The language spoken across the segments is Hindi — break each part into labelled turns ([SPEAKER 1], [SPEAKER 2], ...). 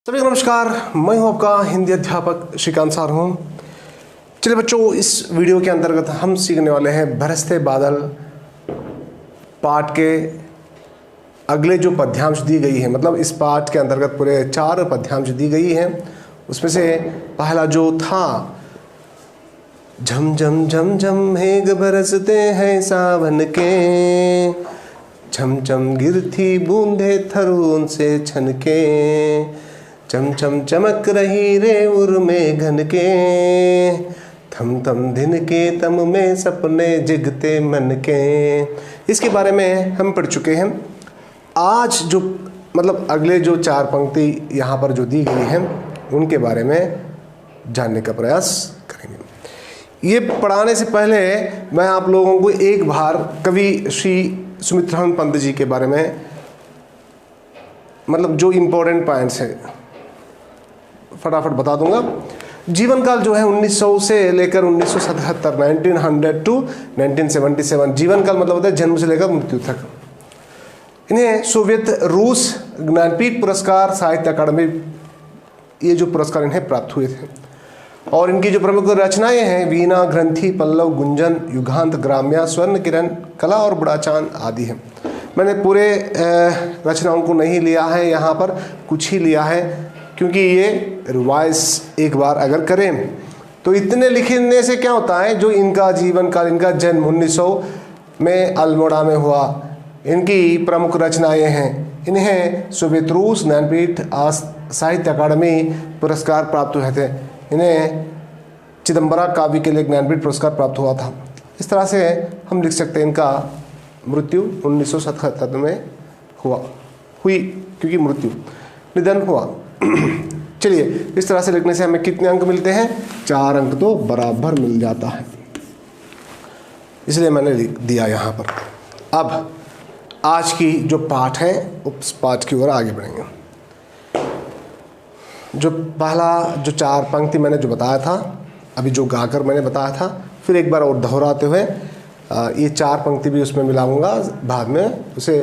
[SPEAKER 1] सभी को नमस्कार। मैं हूं आपका हिंदी अध्यापक श्रीकांत सार हूं। चलिए बच्चों, इस वीडियो के अंतर्गत हम सीखने वाले हैं बरसते बादल पाठ के अगले जो पद्यांश दी गई है, मतलब इस पाठ के अंतर्गत पूरे 4 पद्यांश दी गई हैं। उसमें से पहला जो था, झम झम झम झम मेघ बरसते हैं सावन के, झम झम गिरती बूंदे थरून से छनके, चम चम चमक रही रे उर में घन के, थम थम दिन के तम में सपने जगते मन के। इसके बारे में हम पढ़ चुके हैं। आज जो मतलब अगले जो 4 पंक्ति यहाँ पर जो दी गई हैं उनके बारे में जानने का प्रयास करेंगे। ये पढ़ाने से पहले मैं आप लोगों को एक बार कवि श्री सुमित्रानंद पंत जी के बारे में मतलब जो इम्पोर्टेंट पॉइंट्स हैं फटाफट बता दूंगा। जीवन काल जो है 1900 से लेकर 1977, 1900 टू 1977 जीवन काल मतलब होता है जन्म से लेकर मृत्यु तक। इन्हें सोवियत रूस ज्ञानपीठ पुरस्कार, साहित्य अकादमी, ये जो पुरस्कार इन्हें प्राप्त हुए थे। और इनकी जो प्रमुख रचनाएं हैं, वीणा, ग्रंथि, पल्लव, गुंजन, युगांत, ग्राम्या, स्वर्ण किरण, कला और बड़ा चांद आदि हैं। मैंने पूरे रचनाओं को नहीं लिया है, यहाँ पर कुछ ही लिया है, क्योंकि ये रिवाइज एक बार अगर करें तो इतने लिखने से क्या होता है, जो इनका जीवन काल, इनका जन्म 1900 में अल्मोड़ा में हुआ, इनकी प्रमुख रचनाएं हैं, इन्हें सोवियत रूस ज्ञानपीठ साहित्य अकादमी पुरस्कार प्राप्त हुए थे। इन्हें चिदम्बरा काव्य के लिए ज्ञानपीठ पुरस्कार प्राप्त हुआ था। इस तरह से हम लिख सकते हैं इनका मृत्यु 1977 में हुई, क्योंकि मृत्यु निधन हुआ। चलिए, इस तरह से लिखने से हमें कितने अंक मिलते हैं? 4 अंक तो बराबर मिल जाता है, इसलिए मैंने लिख दिया यहाँ पर। अब आज की जो पाठ है उस पाठ की ओर आगे बढ़ेंगे। जो पहला जो 4 पंक्ति मैंने जो बताया था, अभी जो गाकर मैंने बताया था, फिर एक बार और दोहराते हुए ये 4 पंक्ति भी उसमें मिलाऊंगा, बाद में उसे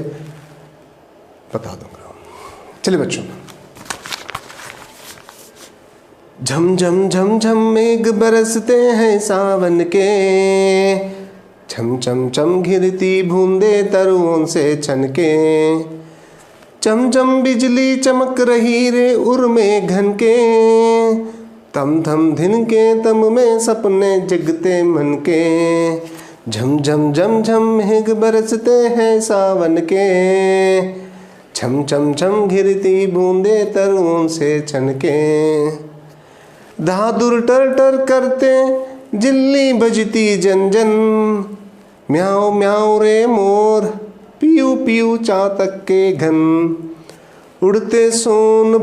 [SPEAKER 1] बता दूंगा। चलिए बच्चों, झम झम झम झम मेघ बरसते हैं सावन के, छम चम चम घिरती बूंदे तरुओं से छनके, चम चम बिजली चमक रही रे उर में घन के, तम थम दिन के तम में सपने जगते मन के, झम झम झम झम मेघ बरसते हैं सावन के, छम चम चम घिरती बूंदे तरुओं से छनके, धादुर टर टर करते जिल्ली बजती जन जन, म्याऊ म्याऊ रे मोर पियू पियू चातक के घन, उड़ते सोन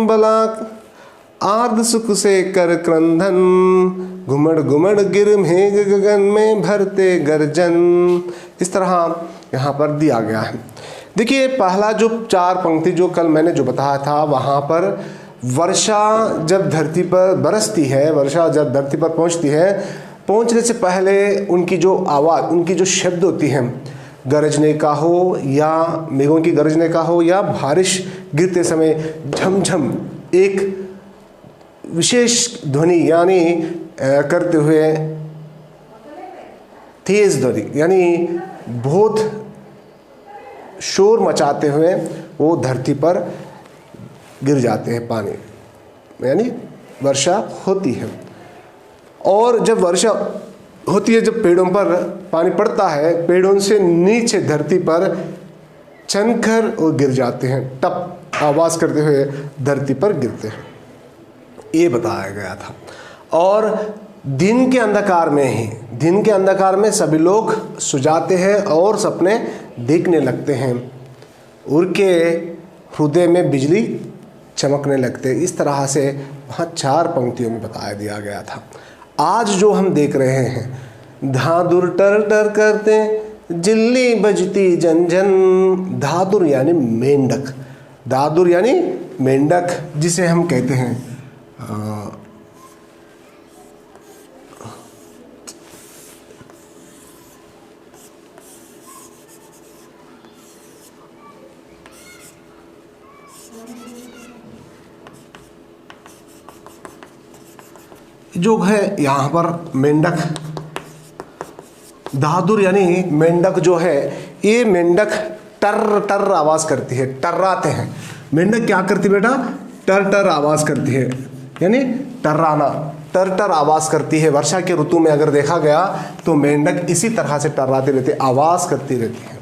[SPEAKER 1] बलाक आर्द सुख से कर क्रंदन, घुमड़ घुमड़ गिर मेघ गगन में भरते गर्जन। इस तरह यहाँ पर दिया गया है। देखिए, पहला जो 4 पंक्ति जो कल मैंने जो बताया था, वहाँ पर वर्षा जब धरती पर बरसती है, वर्षा जब धरती पर पहुँचती है, पहुँचने से पहले उनकी जो आवाज़, उनकी जो शब्द होती हैं, गरजने का हो या मेघों की गरजने का हो या बारिश गिरते समय झमझम एक विशेष ध्वनि यानी करते हुए तेज ध्वनि यानी बहुत शोर मचाते हुए वो धरती पर गिर जाते हैं, पानी यानी वर्षा होती है। और जब वर्षा होती है, जब पेड़ों पर पानी पड़ता है, पेड़ों से नीचे धरती पर छनकर वो गिर जाते हैं, टप आवाज़ करते हुए धरती पर गिरते हैं, ये बताया गया था। और दिन के अंधकार में सभी लोग सो जाते हैं और सपने देखने लगते हैं, उनके हृदय में बिजली चमकने लगते हैं। इस तरह से वहाँ 4 पंक्तियों में बताया दिया गया था। आज जो हम देख रहे हैं, धादुर टर टर करते जिल्ली बजती जन जन, धादुर यानी मेंढक, धादुर यानी मेंढक जिसे हम कहते हैं जो है यहाँ पर मेंढक, दादुर यानी मेंढक जो है, ये मेंढक टर टर आवाज करती है, टर्राते हैं। मेंढक क्या करती है बेटा? टर टर आवाज करती है, यानी टर्राना, टर टर आवाज करती है। वर्षा के ऋतु में अगर देखा गया तो मेंढक इसी तरह से टर्राते रहते, आवाज करती रहती है।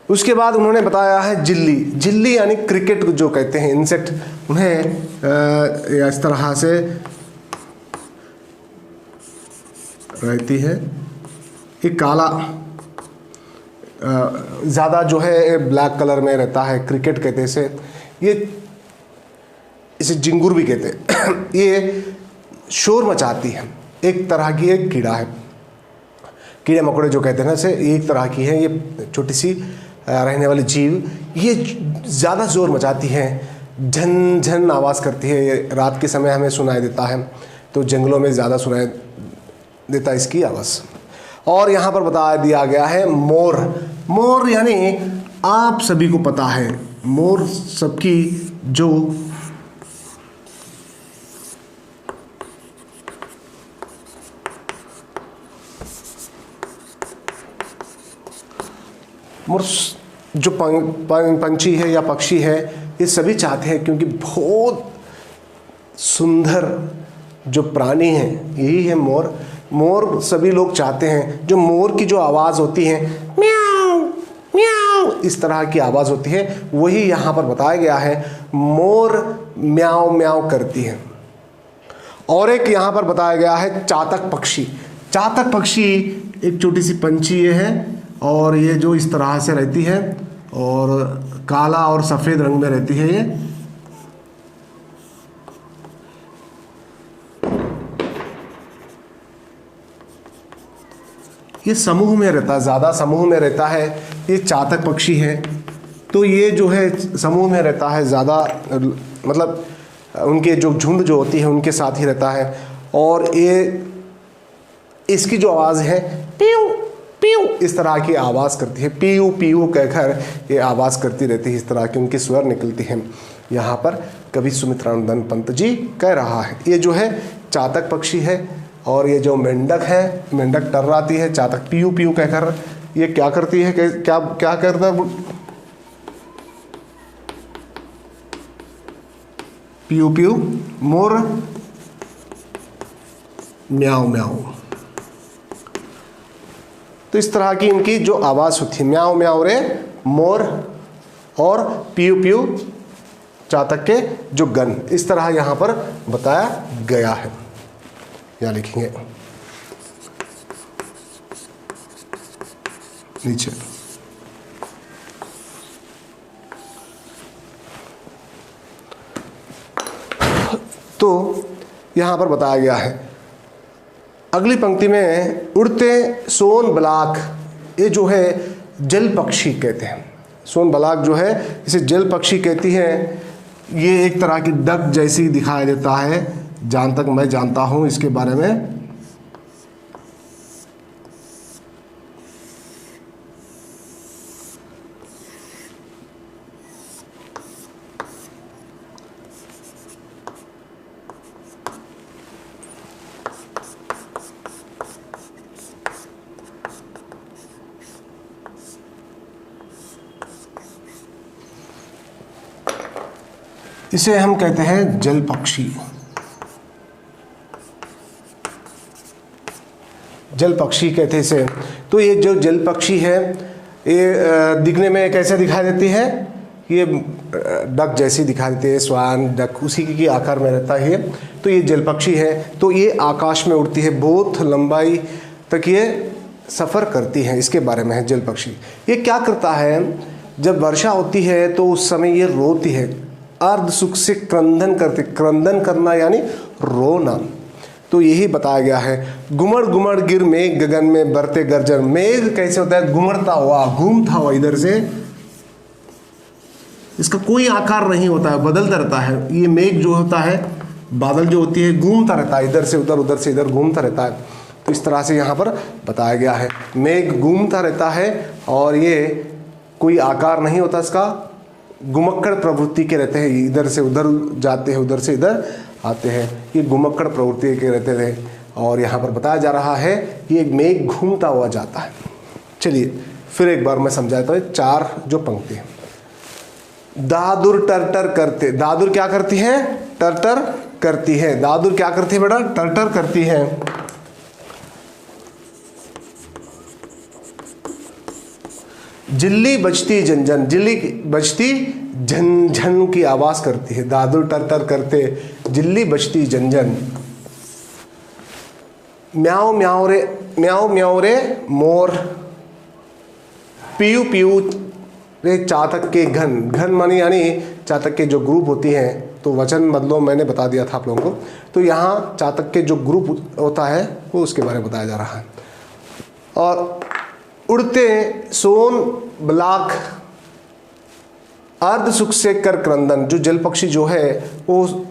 [SPEAKER 1] उसके बाद उन्होंने बताया है जिल्ली। जिल्ली यानी क्रिकेट जो कहते हैं, इंसेक्ट, उन्हें इस तरह से रहती है। ये काला ज़्यादा जो है ब्लैक कलर में रहता है, क्रिकेट कहते हैं इसे। ये इसे जिंगुर भी कहते हैं। ये शोर मचाती है, एक तरह की एक कीड़ा है, कीड़े मकोड़े जो कहते हैं ना, इसे एक तरह की है। ये छोटी सी रहने वाली जीव, ये ज़्यादा शोर मचाती है, झन झन आवाज़ करती है। ये रात के समय हमें सुनाई देता है, तो जंगलों में ज़्यादा सुनाई देता है इसकी आवाज़। और यहाँ पर बता दिया गया है मोर। मोर यानी आप सभी को पता है, मोर सबकी जो मोर जो पंछी है या पक्षी है, ये सभी चाहते हैं, क्योंकि बहुत सुंदर जो प्राणी है यही है मोर। मोर सभी लोग चाहते हैं। जो मोर की जो आवाज़ होती है, म्याऊ म्याऊ, इस तरह की आवाज़ होती है, वही यहाँ पर बताया गया है। मोर म्याऊ म्याऊ करती है। और एक यहाँ पर बताया गया है चातक पक्षी। चातक पक्षी एक छोटी सी पंछी ये है, और ये जो इस तरह से रहती है, और काला और सफ़ेद रंग में रहती है। ये समूह में रहता है, ज़्यादा समूह में रहता है। ये चातक पक्षी है, तो ये जो है समूह में रहता है ज़्यादा, मतलब उनके जो झुंड जो होती है उनके साथ ही रहता है। और ये इसकी जो आवाज़ है पीऊ पीऊ, इस तरह की आवाज़ करती है। पीऊ पीऊ कहकर ये आवाज़ करती रहती है, इस तरह की उनकी स्वर निकलती है। यहाँ पर कवि सुमित्रानंदन पंत जी कह रहा है। ये जो है चातक पक्षी है। और ये जो मेंढक है, मेंढक टर्राती है, चातक पीऊ पीऊ कहकर ये क्या करती है, क्या क्या करता है? पीऊ पीऊ। मोर म्याऊ म्याऊ। तो इस तरह की इनकी जो आवाज़ होती है, म्याऊ म्याऊ रे मोर, और पीऊ पीऊ चातक के जो गण, इस तरह यहाँ पर बताया गया है। यहाँ लिखेंगे नीचे। तो यहाँ पर बताया गया है अगली पंक्ति में, उड़ते सोन बलाक। ये जो है जल पक्षी कहते हैं। सोन बलाक जो है इसे जल पक्षी कहती है। ये एक तरह की डक जैसी दिखाई देता है, जहाँ तक मैं जानता हूँ इसके बारे में। इसे हम कहते हैं जल पक्षी। जल पक्षी कहते हैं इसे। तो ये जो जल पक्षी है, ये दिखने में कैसे दिखाई देती है? ये डक जैसी दिखाई देती है, स्वान डक उसी की आकार में रहता है। तो ये जल पक्षी है। तो ये आकाश में उड़ती है, बहुत लंबाई तक ये सफ़र करती है। इसके बारे में है जल पक्षी। ये क्या करता है, जब वर्षा होती है तो उस समय ये रोती है, अर्ध सुख से क्रंदन करते। क्रंदन करना यानी रोना। तो यही बताया गया है। गुमड़ गुमड़ गिर मेघ गगन में बरते गर्जन। मेघ कैसे होता है? घुमड़ता हुआ, घूमता हुआ इधर से, इसका कोई आकार नहीं होता है, बदलता रहता है। ये मेघ जो होता है, बादल जो होती है, घूमता रहता है, इधर से उधर, उधर से इधर घूमता रहता है। तो इस तरह से यहाँ पर बताया गया है, मेघ घूमता रहता है और ये कोई आकार नहीं होता इसका, घुमक्कड़ प्रवृत्ति के रहते हैं, इधर से उधर जाते हैं, उधर से इधर आते हैं, ये घुमक्कड़ प्रवृत्ति के रहते थे। और यहाँ पर बताया जा रहा है कि एक मेघ घूमता हुआ जाता है। चलिए फिर एक बार मैं समझाता हूँ। 4 जो पंक्ति है, दादुर टरटर करते, दादुर क्या करती है? टरटर करती है। दादुर क्या करती है बेटा? टरटर करती है। जिल्ली बजती झंझन, जिल्ली बजती झंझन की आवाज करती है। दादुर टरटर करते, जिल्ली बजती झंझन। म्याओ म्याओ रे, म्याओ म्याओ रे मोर, पीयू पीयू रे चातक के घन। घन मानी यानी चातक के जो ग्रुप होती हैं, तो वचन बदलो मैंने बता दिया था आप लोगों को। तो यहाँ चातक के जो ग्रुप होता है वो उसके बारे में बताया जा रहा है। और उड़ते सोन ब्लाक अर्ध सुख से कर क्रंदन, जो जल पक्षी जो है वो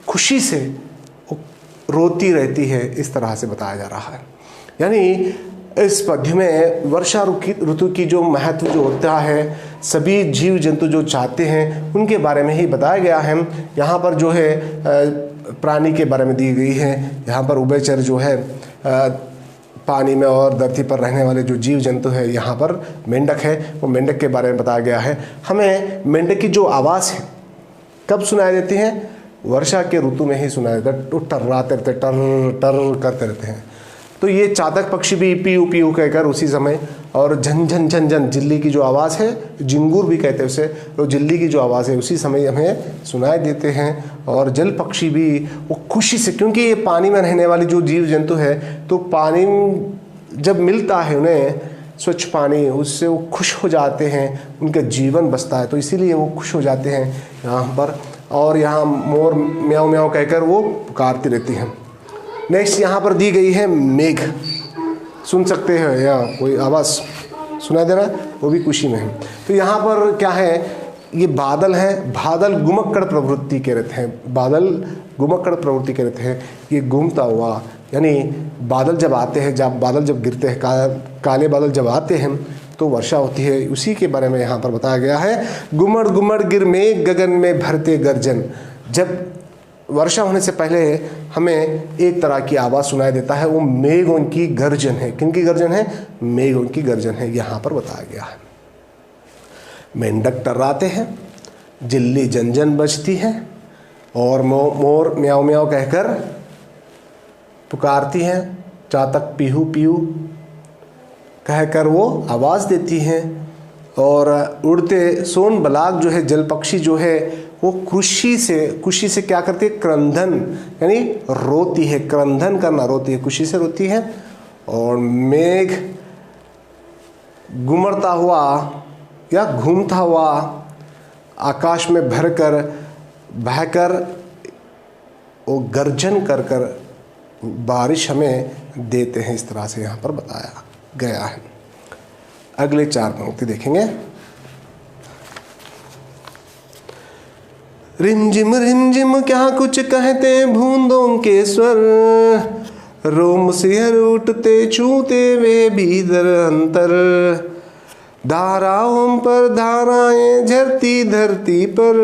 [SPEAKER 1] खुशी से वो रोती रहती है, इस तरह से बताया जा रहा है। यानी इस पद्य में वर्षा ऋतु की जो महत्व जो होता है, सभी जीव जंतु जो चाहते हैं उनके बारे में ही बताया गया है। यहाँ पर जो है प्राणी के बारे में दी गई है। यहाँ पर उभयचर जो है पानी में और धरती पर रहने वाले जो जीव जंतु है, यहाँ पर मेंढक है, वो मेंढक के बारे में बताया गया है। हमें मेंढक की जो आवाज़ है कब सुनाई देती है? वर्षा के ऋतु में ही सुनाई देता है। तो टर्राते रहते, टर टर करते रहते हैं। तो ये चातक पक्षी भी पीयू पीयू कहकर उसी समय, और झन झन झन झन जिल्ली की जो आवाज़ है, जिंगूर भी कहते हैं उसे, तो जिल्ली की जो आवाज़ है उसी समय हमें सुनाई देते हैं। और जल पक्षी भी वो खुशी से, क्योंकि ये पानी में रहने वाली जो जीव जंतु है, तो पानी जब मिलता है उन्हें स्वच्छ पानी, उससे वो खुश हो जाते हैं, उनका जीवन बसता है, तो इसीलिए वो खुश हो जाते हैं यहाँ पर। और यहाँ मोर म्याऊ म्याऊ कहकर वो पुकारती रहती हैं। नेक्स्ट यहाँ पर दी गई है मेघ, सुन सकते हैं यहाँ कोई आवाज़ सुना दे रहा है, वो भी खुशी में है। तो यहाँ पर क्या है? ये बादल हैं, बादल घुमक्कड़ प्रवृत्ति के रहते हैं, बादल घुमक्कड़ प्रवृत्ति के रहते हैं। ये घूमता हुआ, यानी बादल जब आते हैं, जब बादल जब गिरते हैं, काले बादल जब आते हैं तो वर्षा होती है, उसी के बारे में यहाँ पर बताया गया है। गुमड़ गुमड़ गिर मेघ गगन में भरते गर्जन। जब वर्षा होने से पहले हमें एक तरह की आवाज़ सुनाई देता है, वो मेघों की गर्जन है। किनकी गर्जन है? मेघों की गर्जन है, यहाँ पर बताया गया है। मेंढक टर्राते हैं, जिल्ली झंझन बजती है, और मोर म्याऊ म्याऊ कहकर पुकारती हैं, चातक पीहू पीहू कहकर वो आवाज़ देती हैं। और उड़ते सोन बलाक जो है, जल पक्षी जो है, वो खुशी से क्या करती है? क्रंदन, यानी रोती है। क्रंदन करना, रोती है, खुशी से रोती है। और मेघ घुमड़ता हुआ या घूमता हुआ आकाश में भरकर बहकर वो गर्जन कर कर बारिश हमें देते हैं, इस तरह से यहाँ पर बताया गया है। अगले 4 पंक्ति देखेंगे। रिमझिम क्या कुछ कहते बूंदों के स्वर, रोम सिहर उठते छूते वे भीतर अंतर, धाराओं पर धाराएं झरती धरती पर,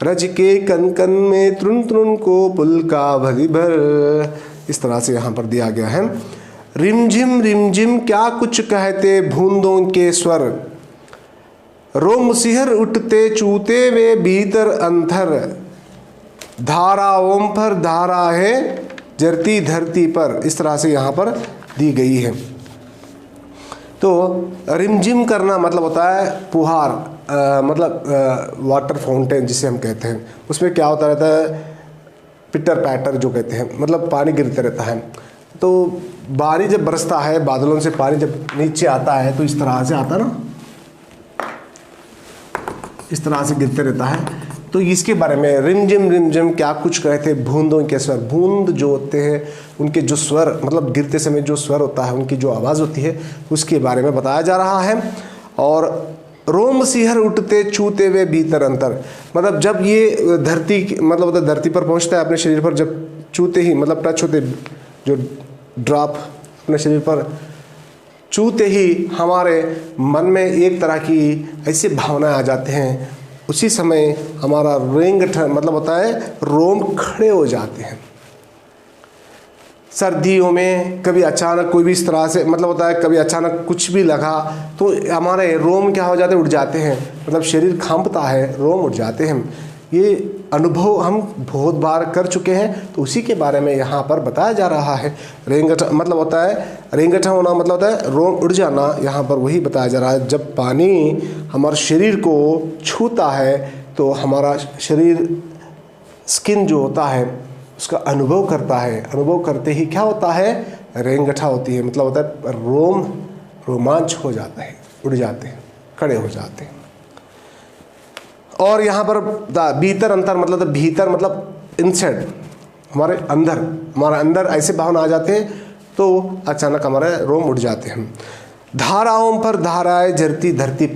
[SPEAKER 1] रज के कन कन में तृण तृण को पुलका भरी भर। इस तरह से यहाँ पर दिया गया है। रिमझिम क्या कुछ कहते बूंदों के स्वर, रोम सिहर उठते चूते वे भीतर अंतर, धाराओं पर धारा है जरती धरती पर। इस तरह से यहाँ पर दी गई है। तो रिमझिम करना मतलब होता है फुहार, मतलब वाटर फाउंटेन जिसे हम कहते हैं। उसमें क्या होता रहता है? पिटर पैटर जो कहते हैं, मतलब पानी गिरते रहता है। तो बारिश जब बरसता है, बादलों से पानी जब नीचे आता है तो इस तरह से आता ना, इस तरह से गिरते रहता है। तो इसके बारे में रिमझिम क्या कुछ कहते बूंदों के स्वर। बूंद जो होते हैं उनके जो स्वर, मतलब गिरते समय जो स्वर होता है, उनकी जो आवाज़ होती है, उसके बारे में बताया जा रहा है। और रोम सिहर उठते छूते हुए भीतर अंतर, मतलब जब ये धरती, मतलब धरती पर पहुंचता है अपने शरीर पर, जब छूते ही मतलब टच होते, जो ड्रॉप अपने शरीर पर छूते ही हमारे मन में एक तरह की ऐसी भावनाएं आ जाते हैं उसी समय हमारा रेंगठन मतलब होता है रोम खड़े हो जाते हैं। सर्दियों में कभी अचानक कोई भी इस तरह से मतलब होता है, कभी अचानक कुछ भी लगा तो हमारे रोम क्या हो जाते हैं, उठ जाते हैं, मतलब शरीर कांपता है, रोम उठ जाते हैं। ये अनुभव हम बहुत बार कर चुके हैं, तो उसी के बारे में यहाँ पर बताया जा रहा है। रेंगठन मतलब होता है, रेंगठन होना मतलब होता है रोम उड़ जाना, यहाँ पर वही बताया जा रहा है। जब पानी हमारे शरीर को छूता है तो हमारा शरीर स्किन जो होता है उसका अनुभव करता है, अनुभव करते ही क्या होता है, रेंगठा होती है, मतलब होता है रोम रोमांच हो जाता है, उड़ जाते हैं, खड़े हो जाते हैं। और यहाँ पर भीतर अंतर मतलब भीतर मतलब इनसाइड, हमारे अंदर ऐसे भावना आ जाते हैं तो अचानक हमारे रोम उड़ जाते हैं। धाराओं पर धाराएं जरती धरती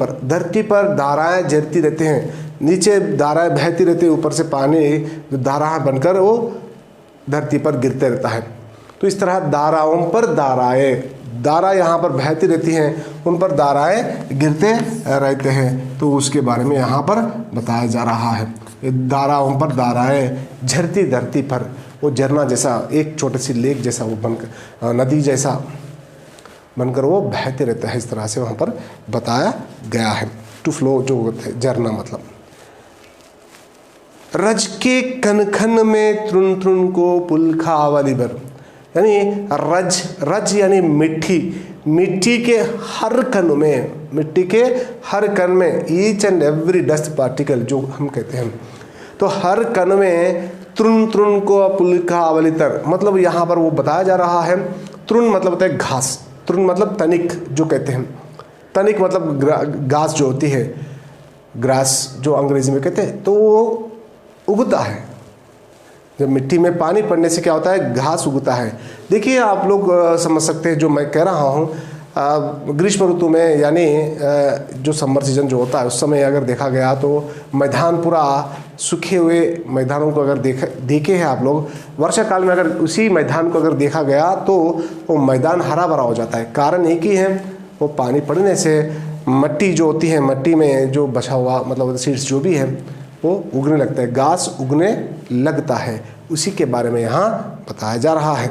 [SPEAKER 1] पर धाराएं जरती रहते हैं, नीचे धाराएं बहती रहती है, ऊपर से पानी जो धाराएं बनकर वो धरती पर गिरते रहता है। तो इस तरह धाराओं पर धाराएं, धारा यहाँ पर बहती रहती हैं, उन पर धाराएं गिरते रहते हैं, तो उसके बारे में यहाँ पर बताया जा रहा है। धाराओं पर धाराएं झरती धरती पर, वो झरना जैसा एक छोटी सी लेक जैसा वो बनकर, नदी जैसा बनकर वो बहते रहता है, इस तरह से वहाँ पर बताया गया है। टू फ्लो जो होता है झरना मतलब। रज के खन खन में त्रुन त्रुन को पुलखावली बर, यानी रज यानी मिट्टी के हर कण में, मिट्टी के हर कण में, each and every dust particle जो हम कहते हैं, तो हर कण में त्रुन त्रुन को पुलखावलितर, मतलब यहाँ पर वो बताया जा रहा है। त्रुन मतलब होता है घास, त्रुन मतलब तनिक जो कहते हैं, तनिक मतलब घास जो होती है, ग्रास जो अंग्रेजी में कहते हैं, तो वो उगता है। जब मिट्टी में पानी पड़ने से क्या होता है, घास उगता है। देखिए आप लोग समझ सकते हैं जो मैं कह रहा हूँ, ग्रीष्म ऋतु में यानी जो समर सीजन जो होता है उस समय अगर देखा गया तो मैदान पूरा सूखे हुए मैदानों को अगर देखे हैं आप लोग, वर्षा काल में अगर उसी मैदान को अगर देखा गया तो वो मैदान हरा भरा हो जाता है। कारण एक ही है, वो पानी पड़ने से मट्टी जो होती है, मट्टी में जो बचा हुआ मतलब सीड्स जो भी है वो उगने लगता है, घास उगने लगता है। उसी के बारे में यहाँ बताया जा रहा है।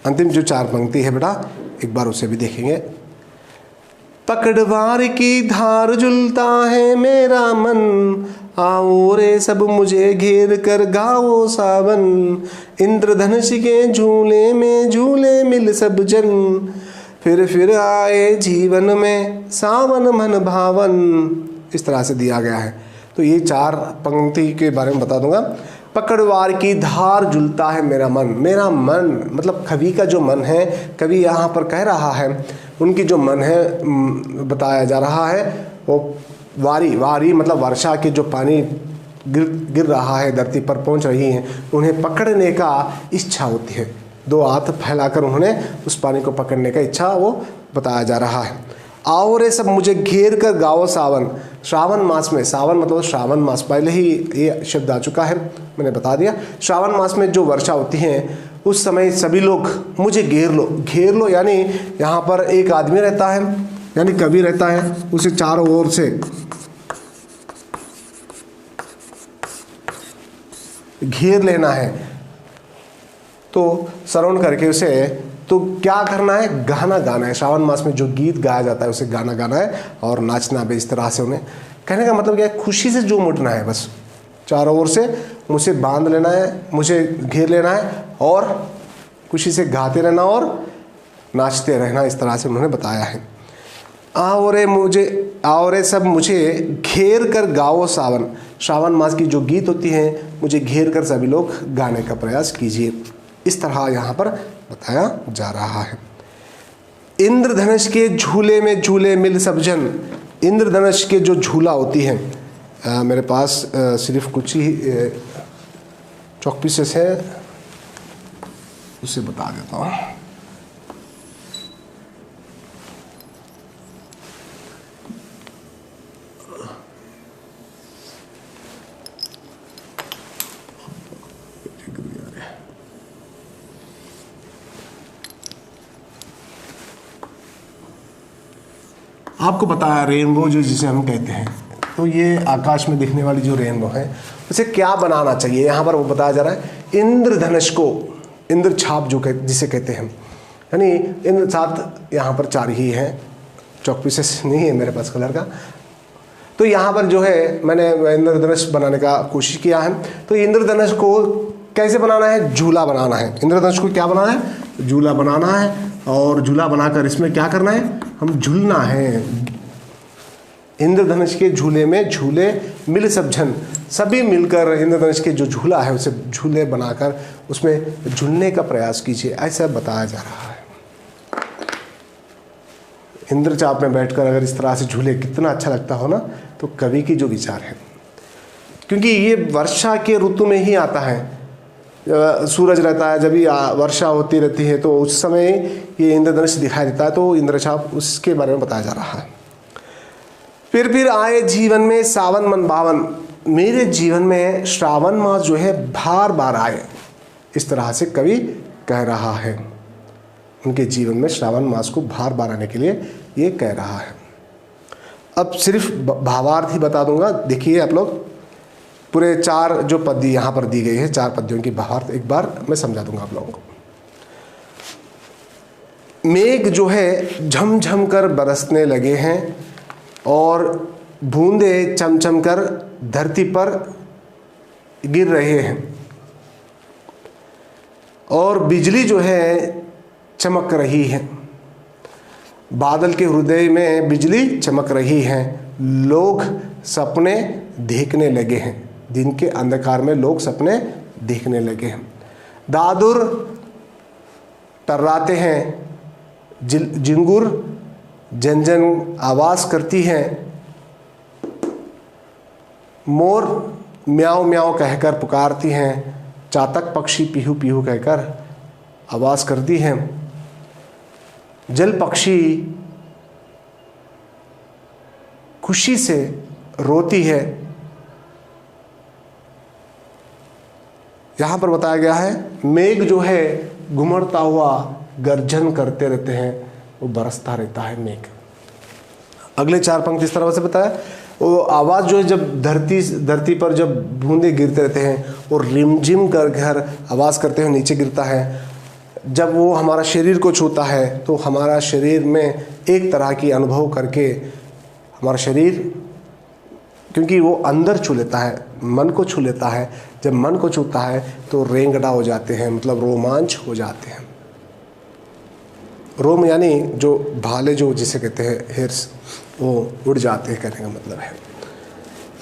[SPEAKER 1] अंतिम जो 4 पंक्ति है बेटा, एक बार उसे भी देखेंगे। पकड़वार की धार झुलता है मेरा मन, आओ रे सब मुझे घेर कर गाओ सावन, इंद्रधनुष के झूले में झूले मिल सब जन, फिर आए जीवन में सावन मन भावन। इस तरह से दिया गया है। तो ये 4 पंक्ति के बारे में बता दूंगा। पकड़वार की धार झुलता है मेरा मन मतलब कवि का जो मन है, कवि यहाँ पर कह रहा है उनकी जो मन है बताया जा रहा है, वो वारी मतलब वर्षा के जो पानी गिर रहा है, धरती पर पहुँच रही है, उन्हें पकड़ने का इच्छा होती है। 2 हाथ फैलाकर उन्होंने उस पानी को पकड़ने का इच्छा वो बताया जा रहा है। आओ रे सब मुझे घेर कर गाओ सावन, श्रावण मास में, सावन मतलब श्रावण मास, पहले ही ये शब्द आ चुका है, मैंने बता दिया। श्रावण मास में जो वर्षा होती है उस समय सभी लोग मुझे घेर लो यानी यहाँ पर एक आदमी रहता है यानी कवि रहता है, उसे चारों ओर से घेर लेना है, तो श्रवण करके उसे तो क्या करना है, गाना गाना है। श्रावण मास में जो गीत गाया जाता है उसे गाना गाना है और नाचना भी। इस तरह से उन्हें कहने का मतलब क्या है, खुशी से झूम उठना है, बस चारों ओर से मुझे बांध लेना है, मुझे घेर लेना है और खुशी से गाते रहना और नाचते रहना। इस तरह से उन्होंने बताया है। आओ रे सब मुझे घेर कर गाओ सावन, श्रावण मास की जो गीत होती हैं मुझे घेर कर सभी लोग गाने का प्रयास कीजिए। इस तरह यहाँ पर बताया जा रहा है। इंद्रधनुष के झूले में झूले मिल सब जन, इंद्रधनुष के जो झूला होती है, मेरे पास सिर्फ कुछ ही चॉक पीसेस है, उसे बता देता हूँ। आपको पता है रेनबो जो जिसे हम कहते हैं, तो ये आकाश में दिखने वाली जो रेनबो है उसे क्या बनाना चाहिए, यहाँ पर वो बताया जा रहा है इंद्रधनुष को, इंद्र छाप जो जिसे कहते हैं, यानी इंद्र छाप यहाँ पर 4 ही हैं, चौक पीसेस नहीं है मेरे पास कलर का। तो यहाँ पर जो है मैंने इंद्रधनुष बनाने का कोशिश किया है। तो इंद्रधनुष को कैसे बनाना है, झूला बनाना है। इंद्रधनुष को क्या बनाना है, झूला बनाना है। और झूला बनाकर इसमें क्या करना है, हम झूलना है। इंद्रधनुष के झूले में झूले मिल सब जन, सभी मिलकर इंद्रधनुष के जो झूला है उसे झूले बनाकर उसमें झूलने का प्रयास कीजिए, ऐसा बताया जा रहा है। इंद्रचाप में बैठकर अगर इस तरह से झूले, कितना अच्छा लगता हो ना। तो कवि की जो विचार है, क्योंकि ये वर्षा के ऋतु में ही आता है, सूरज रहता है, जब वर्षा होती रहती है तो उस समय ये इंद्रधनुष दिखाई देता है। तो इंद्रचाप उसके बारे में बताया जा रहा है। फिर आए जीवन में सावन मन भावन, मेरे जीवन में श्रावण मास जो है बार बार आए, इस तरह से कवि कह रहा है। उनके जीवन में श्रावण मास को बार बार आने के लिए ये कह रहा है। अब सिर्फ भावार्थ ही बता दूंगा, देखिए आप लोग, पूरे 4 जो पद्य यहाँ पर दी गई है, 4 पद्यों की भावार्थ एक बार मैं समझा दूंगा आप लोगों को। मेघ जो है झमझम कर बरसने लगे हैं और बूंदे चमचम कर धरती पर गिर रहे हैं, और बिजली जो है चमक रही है। बादल के हृदय में बिजली चमक रही है। लोग सपने देखने लगे हैं, दिन के अंधकार में लोग सपने देखने लगे हैं। दादुर टर्राते हैं, जिंगुर जनजन आवाज़ करती हैं, मोर म्याऊं म्याऊं कहकर पुकारती हैं, चातक पक्षी पीहू पीहू कहकर आवाज़ करती हैं, जल पक्षी खुशी से रोती है। यहाँ पर बताया गया है मेघ जो है घुमड़ता हुआ गर्जन करते रहते हैं, वो बरसता रहता है मेघ। अगले 4 पंक्ति इस तरह से बताया, वो आवाज़ जो है जब धरती पर जब बूंदे गिरते रहते हैं और रिमझिम कर घर आवाज़ करते हुए नीचे गिरता है। जब वो हमारा शरीर को छूता है तो हमारा शरीर में एक तरह की अनुभव करके हमारा शरीर, क्योंकि वो अंदर छू लेता है, मन को छू लेता है। जब मन को छूता है तो रेंगड़ा हो जाते हैं, मतलब रोमांच हो जाते हैं। रोम यानी जो भाले जो जिसे कहते हैं हेयर्स, वो उड़ जाते हैं कहने का मतलब है।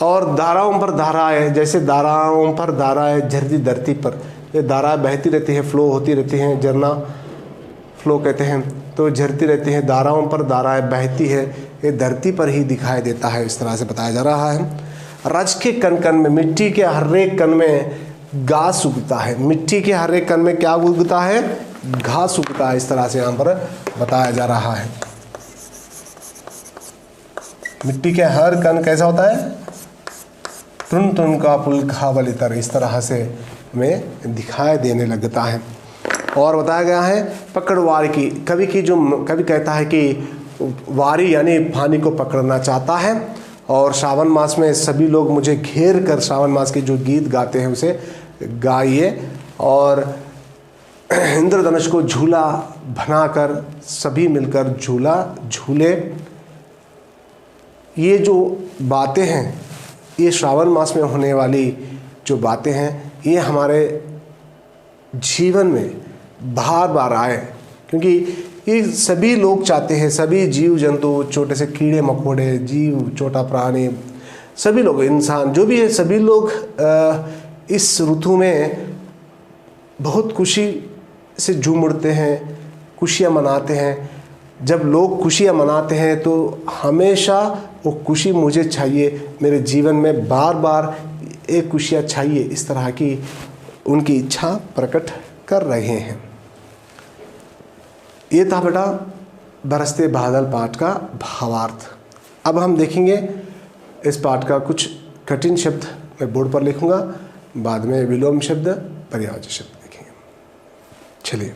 [SPEAKER 1] और धाराओं पर धाराएं, जैसे धाराओं पर धाराएं झरती धरती पर, ये धाराएं बहती रहती है, फ्लो होती रहती हैं, झरना फ्लो कहते हैं। तो झरती रहती है, धाराओं पर धाराएं बहती है, ये धरती पर ही दिखाई देता है, इस तरह से बताया जा रहा है। रज के कण कण में, मिट्टी के हर एक कण में घास उगता है। मिट्टी के हर एक कण में क्या उगता है, घास उगता है, इस तरह से यहाँ पर बताया जा रहा है। मिट्टी के हर कण कैसा होता है, तुन तुन का पुलखा बलितर, इस तरह से हमें दिखाई देने लगता है। और बताया गया है पकड़ वारी की, कवि कहता है कि वारी यानी पानी को पकड़ना चाहता है। और श्रावण मास में सभी लोग मुझे घेर कर श्रावण मास के जो गीत गाते हैं उसे गाइए, और इंद्रधनुष को झूला बनाकर सभी मिलकर झूला झूले। ये जो बातें हैं, ये श्रावण मास में होने वाली जो बातें हैं, ये हमारे जीवन में बार बार आए, क्योंकि ये सभी लोग चाहते हैं, सभी जीव जंतु, छोटे से कीड़े मकोड़े, जीव, छोटा प्राणी, सभी लोग, इंसान जो भी है, सभी लोग इस ऋतु में बहुत खुशी से झूम उठते हैं, खुशियाँ मनाते हैं। जब लोग खुशियाँ मनाते हैं तो हमेशा वो खुशी मुझे चाहिए, मेरे जीवन में बार बार एक खुशियाँ चाहिए, इस तरह की उनकी इच्छा प्रकट कर रहे हैं। ये था बेटा बरसते बादल पाठ का भावार्थ। अब हम देखेंगे इस पाठ का कुछ कठिन शब्द मैं बोर्ड पर लिखूंगा, बाद में विलोम शब्द, पर्यायवाची शब्द देखेंगे। चलिए।